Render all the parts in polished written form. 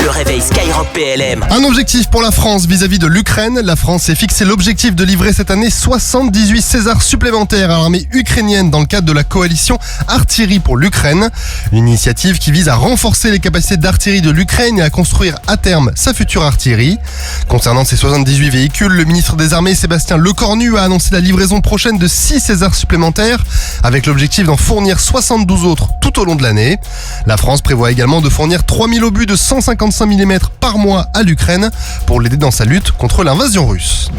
Le réveil Skyrock PLM. Un objectif pour la France vis-à-vis de l'Ukraine. La France s'est fixé l'objectif de livrer cette année 78 Césars supplémentaires à l'armée ukrainienne dans le cadre de la coalition Artillerie pour l'Ukraine. Une initiative qui vise à renforcer les capacités d'artillerie de l'Ukraine et à construire à terme sa future artillerie. Concernant ces 78 véhicules, le ministre des Armées Sébastien Lecornu a annoncé la livraison prochaine de 6 Césars supplémentaires avec l'objectif d'en fournir 72 autres tout au long de l'année. La France prévoit également de fournir 3000 obus de 155 mm par mois à l'Ukraine pour l'aider dans sa lutte contre l'invasion russe.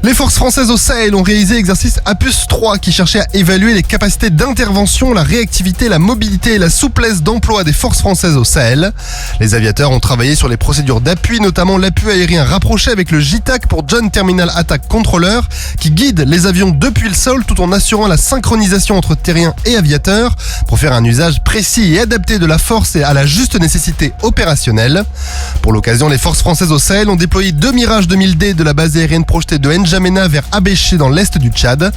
Les forces françaises au Sahel ont réalisé l'exercice APUS 3 qui cherchait à évaluer les capacités d'intervention, la réactivité, la mobilité et la souplesse d'emploi des forces françaises au Sahel. Les aviateurs ont travaillé sur les procédures d'appui, notamment l'appui aérien rapproché avec le JTAC pour Joint Terminal Attack Controller qui guide les avions depuis le sol tout en assurant la synchronisation entre terriens et aviateurs pour faire un usage précis et adapté de la force et à la juste nécessité opérationnelle. Pour l'occasion, les forces françaises au Sahel ont déployé 2 Mirage 2000D de la base aérienne projetée de N'Djamena vers Abéché dans l'est du Tchad.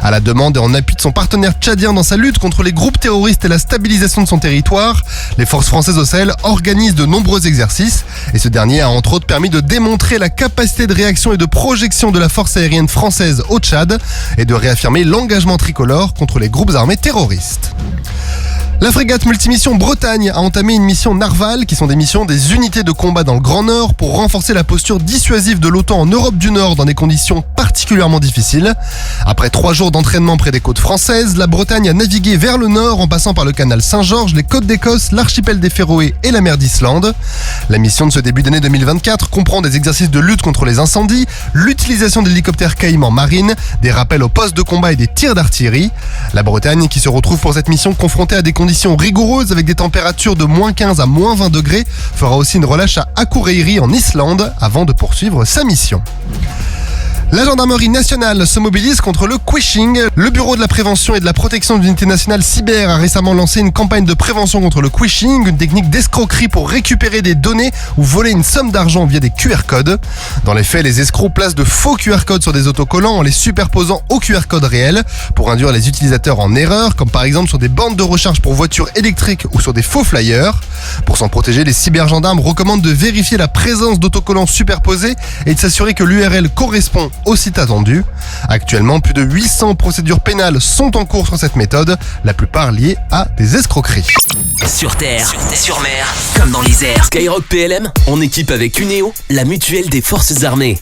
À la demande et en appui de son partenaire tchadien dans sa lutte contre les groupes terroristes et la stabilisation de son territoire, les forces françaises au Sahel organisent de nombreux exercices et ce dernier a entre autres permis de démontrer la capacité de réaction et de projection de la force aérienne française au Tchad et de réaffirmer l'engagement tricolore contre les groupes armés terroristes. La frégate multimission Bretagne a entamé une mission Narval, qui sont des missions des unités de combat dans le Grand Nord pour renforcer la posture dissuasive de l'OTAN en Europe du Nord dans des conditions particulièrement difficiles. Après 3 jours d'entraînement près des côtes françaises, la Bretagne a navigué vers le nord en passant par le canal Saint-Georges, les côtes d'Écosse, l'archipel des Féroé et la mer d'Islande. La mission de ce début d'année 2024 comprend des exercices de lutte contre les incendies, l'utilisation d'hélicoptères Caïman marine, des rappels aux postes de combat et des tirs d'artillerie. La Bretagne qui se retrouve pour cette mission confrontée à des conditions rigoureuses avec des températures de moins 15 à moins 20 degrés fera aussi une relâche à Akureyri en Islande avant de poursuivre sa mission. La gendarmerie nationale se mobilise contre le quishing. Le Bureau de la prévention et de la protection de l'unité nationale cyber a récemment lancé une campagne de prévention contre le quishing, une technique d'escroquerie pour récupérer des données ou voler une somme d'argent via des QR codes. Dans les faits, les escrocs placent de faux QR codes sur des autocollants en les superposant aux QR codes réels pour induire les utilisateurs en erreur, comme par exemple sur des bornes de recharge pour voitures électriques ou sur des faux flyers. Pour s'en protéger, les cybergendarmes recommandent de vérifier la présence d'autocollants superposés et de s'assurer que l'URL correspond au site attendu. Actuellement, plus de 800 procédures pénales sont en cours sur cette méthode, la plupart liées à des escroqueries. Sur terre, sur mer, comme dans les airs. Skyrock PLM, en équipe avec Cuneo, la mutuelle des forces armées.